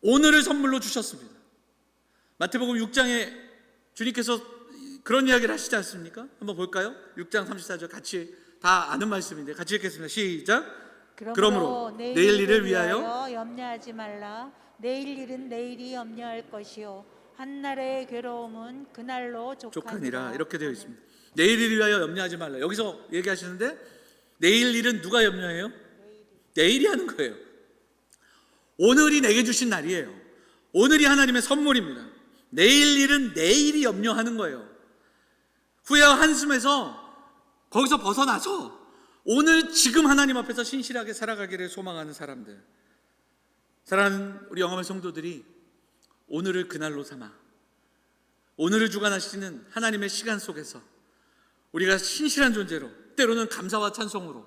오늘을 선물로 주셨습니다. 마태복음 6장에 주님께서 그런 이야기를 하시지 않습니까? 한번 볼까요? 6장 34절 같이 다 아는 말씀인데 같이 읽겠습니다. 시작. 그러므로 내일 일을 위하여 염려하지 말라. 내일 일은 내일이 염려할 것이요 한날의 괴로움은 그날로 족하니라. 이렇게 되어 있습니다. 내일 일을 위하여 염려하지 말라. 여기서 얘기하시는데 내일 일은 누가 염려해요? 내일이 하는 거예요. 오늘이 내게 주신 날이에요. 오늘이 하나님의 선물입니다. 내일 일은 내일이 염려하는 거예요. 후회와 한숨에서 거기서 벗어나서 오늘 지금 하나님 앞에서 신실하게 살아가기를 소망하는 사람들, 사랑하는 우리 영암의 성도들이 오늘을 그날로 삼아 오늘을 주관하시는 하나님의 시간 속에서 우리가 신실한 존재로, 때로는 감사와 찬송으로,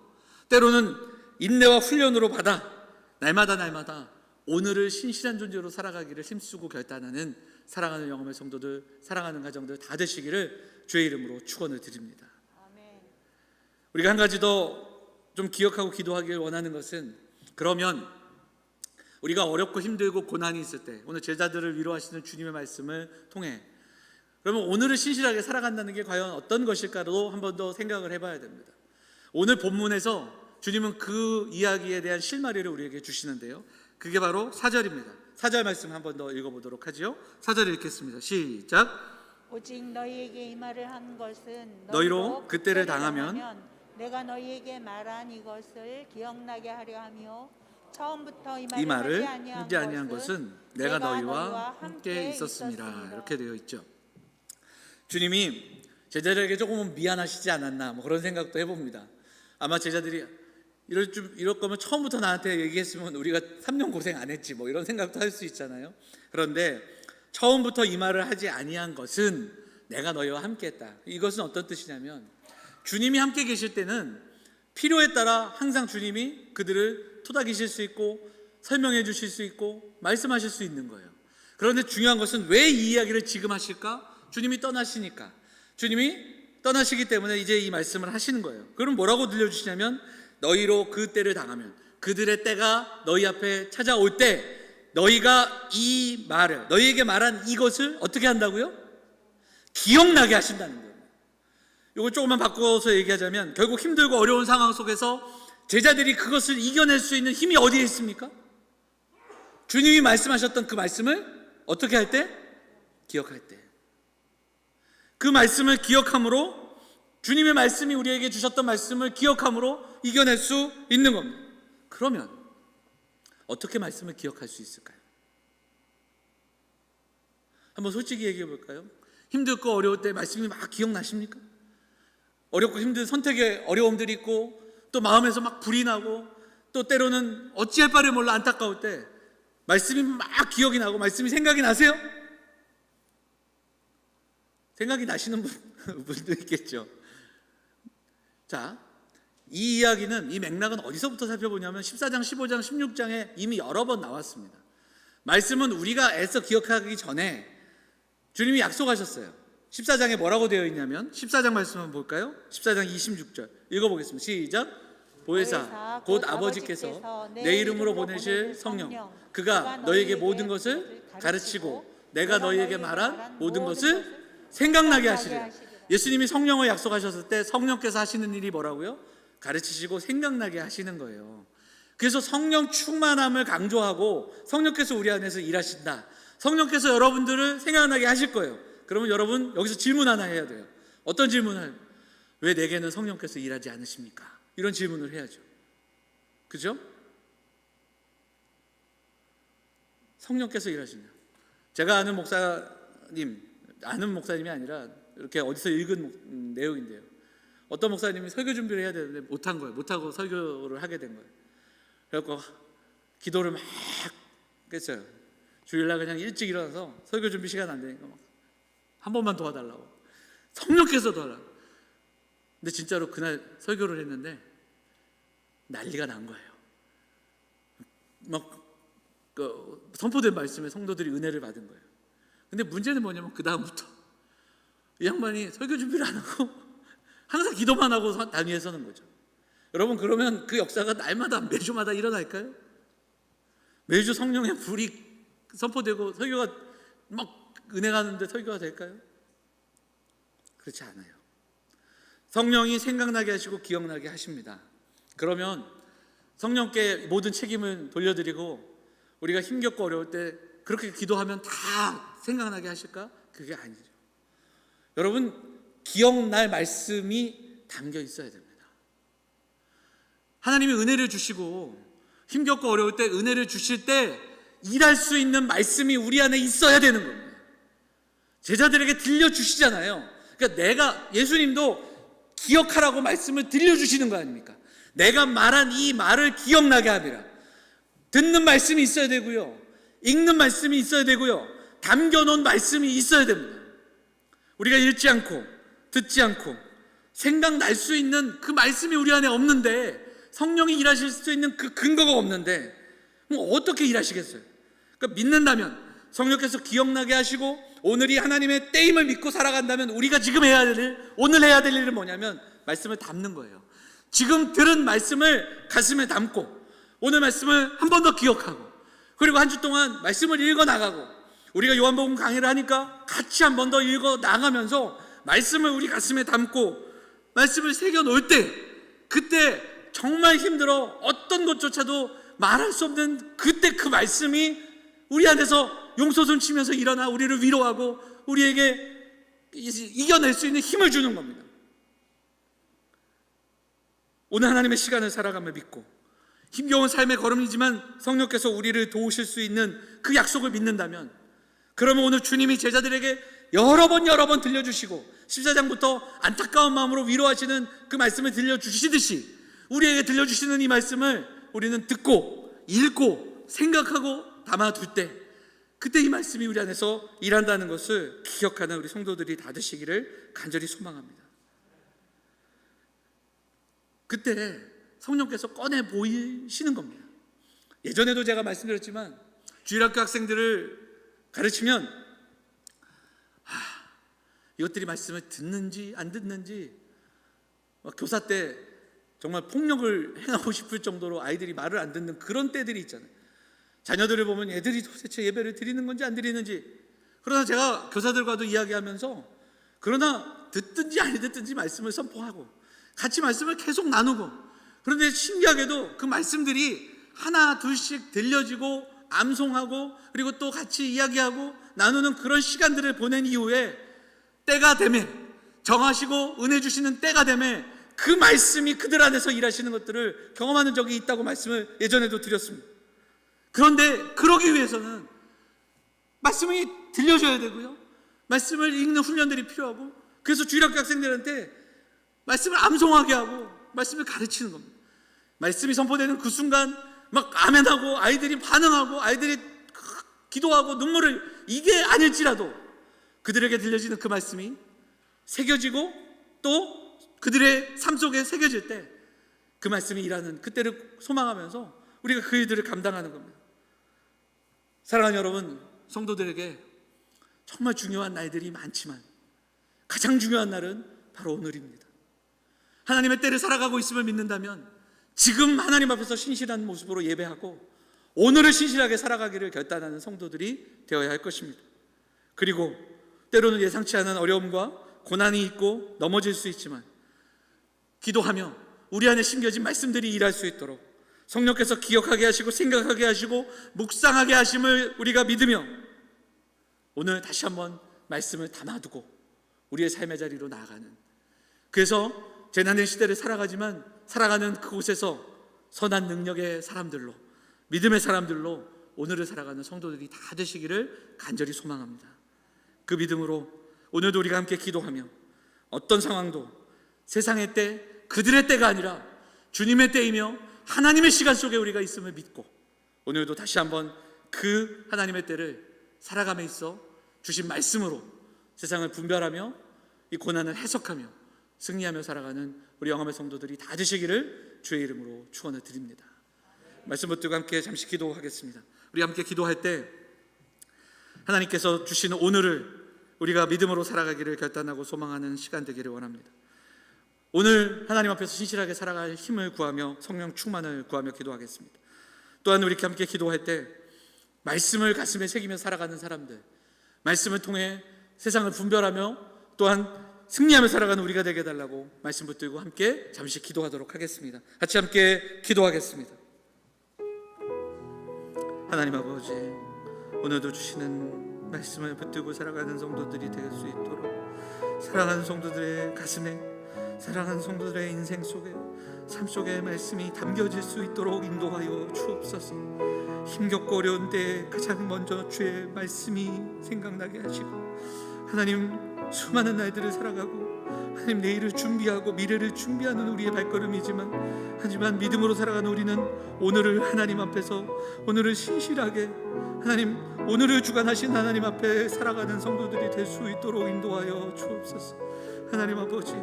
때로는 인내와 훈련으로 받아 날마다 오늘을 신실한 존재로 살아가기를 힘쓰고 결단하는 사랑하는 영혼의 성도들, 사랑하는 가정들 다 되시기를 주의 이름으로 축원을 드립니다. 아멘. 우리가 한 가지 더 좀 기억하고 기도하길 원하는 것은, 그러면 우리가 어렵고 힘들고 고난이 있을 때 오늘 제자들을 위로하시는 주님의 말씀을 통해 그러면 오늘을 신실하게 살아간다는 게 과연 어떤 것일까로 한 번 더 생각을 해봐야 됩니다. 오늘 본문에서 주님은 그 이야기에 대한 실마리를 우리에게 주시는데요, 그게 바로 4절입니다. 4절 말씀 한 번 더 읽어보도록 하지요. 4절 읽겠습니다. 시작. 오직 너희에게 이 말을 한 것은 너희로 그때를 당하면 내가 너희에게 말한 이것을 기억나게 하려 하며 처음부터 이 이 말을 말을 하지 아니한 것은 내가 너희와 함께 있었습니다. 이렇게 되어 있죠. 주님이 제자들에게 조금은 미안하시지 않았나, 뭐 그런 생각도 해봅니다. 아마 제자들이 이럴 거면 처음부터 나한테 얘기했으면 우리가 3년 고생 안 했지, 뭐 이런 생각도 할 수 있잖아요. 그런데 처음부터 이 말을 하지 아니한 것은 내가 너희와 함께 했다. 이것은 어떤 뜻이냐면, 주님이 함께 계실 때는 필요에 따라 항상 주님이 그들을 토닥이실 수 있고 설명해 주실 수 있고 말씀하실 수 있는 거예요. 그런데 중요한 것은 왜 이 이야기를 지금 하실까? 주님이 떠나시니까. 주님이 떠나시기 때문에 이제 이 말씀을 하시는 거예요. 그럼 뭐라고 들려주시냐면, 너희로 그 때를 당하면, 그들의 때가 너희 앞에 찾아올 때 너희가 이 말을, 너희에게 말한 이것을 어떻게 한다고요? 기억나게 하신다는 거예요. 이거 조금만 바꿔서 얘기하자면, 결국 힘들고 어려운 상황 속에서 제자들이 그것을 이겨낼 수 있는 힘이 어디에 있습니까? 주님이 말씀하셨던 그 말씀을 어떻게 할 때? 기억할 때. 그 말씀을 기억함으로, 주님의 말씀이 우리에게 주셨던 말씀을 기억함으로 이겨낼 수 있는 겁니다. 그러면 어떻게 말씀을 기억할 수 있을까요? 한번 솔직히 얘기해 볼까요? 힘들고 어려울 때 말씀이 막 기억나십니까? 어렵고 힘든 선택에 어려움들이 있고 또 마음에서 막 불이 나고 또 때로는 어찌할 바를 몰라 안타까울 때 말씀이 막 기억이 나고 말씀이 생각이 나세요? 생각이 나시는 분도 있겠죠. 자, 이 이야기는, 이 맥락은 어디서부터 살펴보냐면 14장, 15장, 16장에 이미 여러 번 나왔습니다. 말씀은 우리가 애써 기억하기 전에 주님이 약속하셨어요. 14장에 뭐라고 되어 있냐면, 14장 말씀 한번 볼까요? 14장 26절 읽어보겠습니다. 시작. 보혜사 곧 아버지께서 내 이름으로 보내실 성령, 그가 너희에게 모든 것을 가르치고 내가 너희에게 말한 모든 것을 생각나게 하시리라. 예수님이 성령을 약속하셨을 때 성령께서 하시는 일이 뭐라고요? 가르치시고 생각나게 하시는 거예요. 그래서 성령 충만함을 강조하고, 성령께서 우리 안에서 일하신다, 성령께서 여러분들을 생각나게 하실 거예요. 그러면 여러분 여기서 질문 하나 해야 돼요. 어떤 질문을? 왜 내게는 성령께서 일하지 않으십니까? 이런 질문을 해야죠. 그죠? 성령께서 일하신다. 제가 아는 목사님이 아니라 이렇게 어디서 읽은 내용인데요, 어떤 목사님이 설교 준비를 해야 되는데 못한 거예요. 못하고 설교를 하게 된 거예요. 그래서 기도를 막 했어요. 주일날 그냥 일찍 일어나서 설교 준비 시간 안 되니까 한 번만 도와달라고, 성령께서 도와달라고. 근데 진짜로 그날 설교를 했는데 난리가 난 거예요. 막 선포된 말씀에 성도들이 은혜를 받은 거예요. 근데 문제는 뭐냐면 그 다음부터 이 양반이 설교 준비를 안 하고 항상 기도만 하고 단위에 서는 거죠. 여러분, 그러면 그 역사가 날마다 매주마다 일어날까요? 매주 성령의 불이 선포되고 설교가 막 은혜 가는데 설교가 될까요? 그렇지 않아요. 성령이 생각나게 하시고 기억나게 하십니다. 그러면 성령께 모든 책임을 돌려드리고 우리가 힘겹고 어려울 때 그렇게 기도하면 다 생각나게 하실까? 그게 아니죠. 여러분, 기억날 말씀이 담겨 있어야 됩니다. 하나님이 은혜를 주시고 힘겹고 어려울 때 은혜를 주실 때 일할 수 있는 말씀이 우리 안에 있어야 되는 겁니다. 제자들에게 들려주시잖아요. 그러니까 예수님도 기억하라고 말씀을 들려주시는 거 아닙니까? 내가 말한 이 말을 기억나게 하리라. 듣는 말씀이 있어야 되고요, 읽는 말씀이 있어야 되고요, 담겨놓은 말씀이 있어야 됩니다. 우리가 읽지 않고 듣지 않고 생각날 수 있는 그 말씀이 우리 안에 없는데 성령이 일하실 수 있는 그 근거가 없는데 뭐 어떻게 일하시겠어요? 그러니까 믿는다면 성령께서 기억나게 하시고 오늘이 하나님의 때임을 믿고 살아간다면 우리가 지금 오늘 해야 될 일은 뭐냐면 말씀을 담는 거예요. 지금 들은 말씀을 가슴에 담고 오늘 말씀을 한 번 더 기억하고 그리고 한 주 동안 말씀을 읽어 나가고 우리가 요한복음 강의를 하니까 같이 한 번 더 읽어 나가면서 말씀을 우리 가슴에 담고 말씀을 새겨 놓을 때 그때 정말 힘들어 어떤 것조차도 말할 수 없는 그때 그 말씀이 우리 안에서 용솟음 치면서 일어나 우리를 위로하고 우리에게 이겨낼 수 있는 힘을 주는 겁니다. 오늘 하나님의 시간을 살아가며 믿고 힘겨운 삶의 걸음이지만 성령께서 우리를 도우실 수 있는 그 약속을 믿는다면 그러면 오늘 주님이 제자들에게 여러 번 들려주시고 14장부터 안타까운 마음으로 위로하시는 그 말씀을 들려주시듯이 우리에게 들려주시는 이 말씀을 우리는 듣고 읽고 생각하고 담아둘 때 그때 이 말씀이 우리 안에서 일한다는 것을 기억하는 우리 성도들이 다 되시기를 간절히 소망합니다. 그때 성령께서 꺼내 보이시는 겁니다. 예전에도 제가 말씀드렸지만 주일학교 학생들을 가르치면 이것들이 말씀을 듣는지 안 듣는지 교사 때 정말 폭력을 행하고 싶을 정도로 아이들이 말을 안 듣는 그런 때들이 있잖아요. 자녀들을 보면 애들이 도대체 예배를 드리는 건지 안 드리는지. 그러나 제가 교사들과도 이야기하면서 그러나 듣든지 안 듣든지 말씀을 선포하고 같이 말씀을 계속 나누고 그런데 신기하게도 그 말씀들이 하나 둘씩 들려지고 암송하고 그리고 또 같이 이야기하고 나누는 그런 시간들을 보낸 이후에 때가 되매 정하시고 은혜 주시는 때가 되매 그 말씀이 그들 안에서 일하시는 것들을 경험하는 적이 있다고 말씀을 예전에도 드렸습니다. 그런데 그러기 위해서는 말씀이 들려줘야 되고요 말씀을 읽는 훈련들이 필요하고 그래서 주일학교 학생들한테 말씀을 암송하게 하고 말씀을 가르치는 겁니다. 말씀이 선포되는 그 순간 막 아멘하고 아이들이 반응하고 아이들이 기도하고 눈물을 이게 아닐지라도 그들에게 들려지는 그 말씀이 새겨지고 또 그들의 삶 속에 새겨질 때 그 말씀이 일하는 그때를 소망하면서 우리가 그 일들을 감당하는 겁니다. 사랑하는 여러분, 성도들에게 정말 중요한 날들이 많지만 가장 중요한 날은 바로 오늘입니다. 하나님의 때를 살아가고 있음을 믿는다면 지금 하나님 앞에서 신실한 모습으로 예배하고 오늘을 신실하게 살아가기를 결단하는 성도들이 되어야 할 것입니다. 그리고 때로는 예상치 않은 어려움과 고난이 있고 넘어질 수 있지만 기도하며 우리 안에 심겨진 말씀들이 일할 수 있도록 성령께서 기억하게 하시고 생각하게 하시고 묵상하게 하심을 우리가 믿으며 오늘 다시 한번 말씀을 담아두고 우리의 삶의 자리로 나아가는 그래서 재난의 시대를 살아가지만 살아가는 그곳에서 선한 능력의 사람들로 믿음의 사람들로 오늘을 살아가는 성도들이 다 되시기를 간절히 소망합니다. 그 믿음으로 오늘도 우리가 함께 기도하며 어떤 상황도 세상의 때 그들의 때가 아니라 주님의 때이며 하나님의 시간 속에 우리가 있음을 믿고 오늘도 다시 한번 그 하나님의 때를 살아감에 있어 주신 말씀으로 세상을 분별하며 이 고난을 해석하며 승리하며 살아가는 우리 영암의 성도들이 다 되시기를 주의 이름으로 축원을 드립니다. 말씀 붙들고 함께 잠시 기도하겠습니다. 우리 함께 기도할 때 하나님께서 주시는 오늘을 우리가 믿음으로 살아가기를 결단하고 소망하는 시간 되기를 원합니다. 오늘 하나님 앞에서 신실하게 살아갈 힘을 구하며 성령 충만을 구하며 기도하겠습니다. 또한 우리 함께 기도할 때 말씀을 가슴에 새기며 살아가는 사람들, 말씀을 통해 세상을 분별하며 또한 승리하며 살아가는 우리가 되게 해달라고 말씀 붙들고 함께 잠시 기도하도록 하겠습니다. 같이 함께 기도하겠습니다. 하나님 아버지, 오늘도 주시는 말씀을 붙들고 살아가는 성도들이 될 수 있도록 사랑하는 성도들의 가슴에 사랑하는 성도들의 인생 속에 삶 속에 말씀이 담겨질 수 있도록 인도하여 주옵소서. 힘겹고 어려운 때에 가장 먼저 주의 말씀이 생각나게 하시고 하나님 수많은 날들을 살아가고 하나님 내일을 준비하고 미래를 준비하는 우리의 발걸음이지만 하지만 믿음으로 살아가는 우리는 오늘을 하나님 앞에서 오늘을 신실하게 하나님 오늘을 주관하신 하나님 앞에 살아가는 성도들이 될 수 있도록 인도하여 주옵소서. 하나님 아버지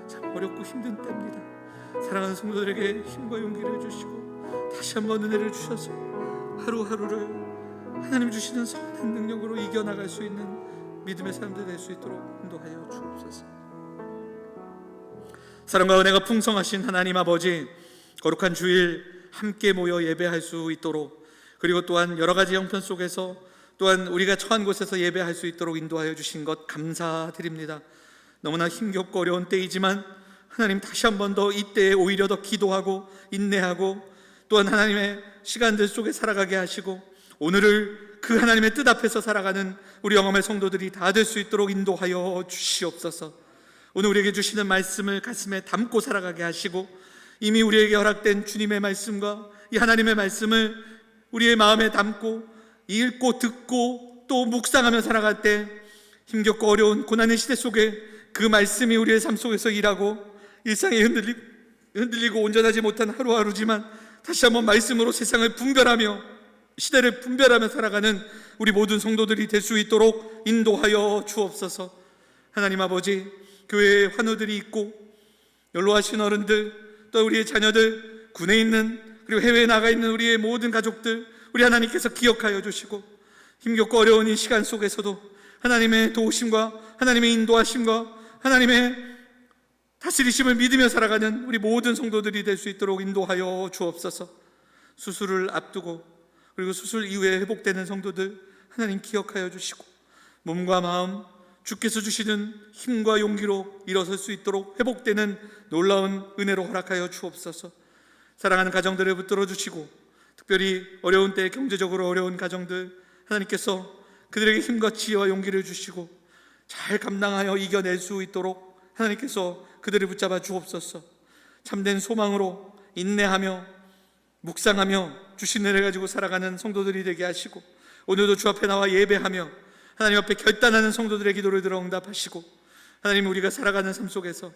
참 어렵고 힘든 때입니다. 사랑하는 성도들에게 힘과 용기를 주시고 다시 한번 은혜를 주셔서 하루하루를 하나님 주시는 선한 능력으로 이겨나갈 수 있는 믿음의 사람들 될 수 있도록 인도하여 주옵소서. 사랑과 은혜가 풍성하신 하나님 아버지, 거룩한 주일 함께 모여 예배할 수 있도록, 그리고 또한 여러 가지 형편 속에서 또한 우리가 처한 곳에서 예배할 수 있도록 인도하여 주신 것 감사드립니다. 너무나 힘겹고 어려운 때이지만 하나님 다시 한 번 더 이때에 오히려 더 기도하고 인내하고 또한 하나님의 시간들 속에 살아가게 하시고 오늘을 그 하나님의 뜻 앞에서 살아가는 우리 영험의 성도들이 다 될 수 있도록 인도하여 주시옵소서. 오늘 우리에게 주시는 말씀을 가슴에 담고 살아가게 하시고 이미 우리에게 허락된 주님의 말씀과 이 하나님의 말씀을 우리의 마음에 담고 읽고 듣고 또 묵상하며 살아갈 때 힘겹고 어려운 고난의 시대 속에 그 말씀이 우리의 삶 속에서 일하고 일상에 흔들리고 온전하지 못한 하루하루지만 다시 한번 말씀으로 세상을 분별하며 시대를 분별하며 살아가는 우리 모든 성도들이 될 수 있도록 인도하여 주옵소서. 하나님 아버지, 교회에 환우들이 있고 연로하신 어른들, 또 우리의 자녀들, 군에 있는 그리고 해외에 나가 있는 우리의 모든 가족들, 우리 하나님께서 기억하여 주시고 힘겹고 어려운 이 시간 속에서도 하나님의 도우심과 하나님의 인도하심과 하나님의 다스리심을 믿으며 살아가는 우리 모든 성도들이 될 수 있도록 인도하여 주옵소서. 수술을 앞두고 그리고 수술 이후에 회복되는 성도들 하나님 기억하여 주시고 몸과 마음 주께서 주시는 힘과 용기로 일어설 수 있도록 회복되는 놀라운 은혜로 허락하여 주옵소서. 사랑하는 가정들을 붙들어 주시고 특별히 어려운 때 경제적으로 어려운 가정들 하나님께서 그들에게 힘과 지혜와 용기를 주시고 잘 감당하여 이겨낼 수 있도록 하나님께서 그들을 붙잡아 주옵소서. 참된 소망으로 인내하며 묵상하며 주신 은혜를 가지고 살아가는 성도들이 되게 하시고 오늘도 주 앞에 나와 예배하며 하나님 앞에 결단하는 성도들의 기도를 들어 응답하시고 하나님, 우리가 살아가는 삶 속에서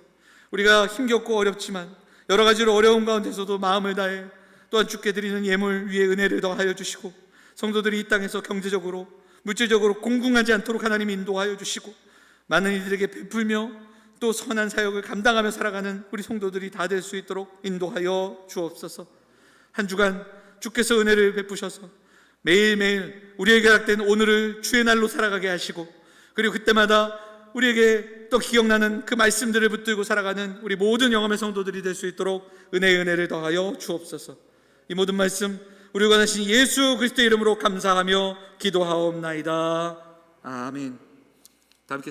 우리가 힘겹고 어렵지만 여러 가지로 어려운 가운데서도 마음을 다해 또한 주께 드리는 예물 위에 은혜를 더하여 주시고 성도들이 이 땅에서 경제적으로 물질적으로 공궁하지 않도록 하나님 인도하여 주시고 많은 이들에게 베풀며 또 선한 사역을 감당하며 살아가는 우리 성도들이 다 될 수 있도록 인도하여 주옵소서. 한 주간 주께서 은혜를 베푸셔서 매일매일 우리에게 허락된 오늘을 주의 날로 살아가게 하시고 그리고 그때마다 우리에게 또 기억나는 그 말씀들을 붙들고 살아가는 우리 모든 영험의 성도들이 될 수 있도록 은혜의 은혜를 더하여 주옵소서. 이 모든 말씀 우리 구원하신 예수 그리스도의 이름으로 감사하며 기도하옵나이다. 아멘. 다 함께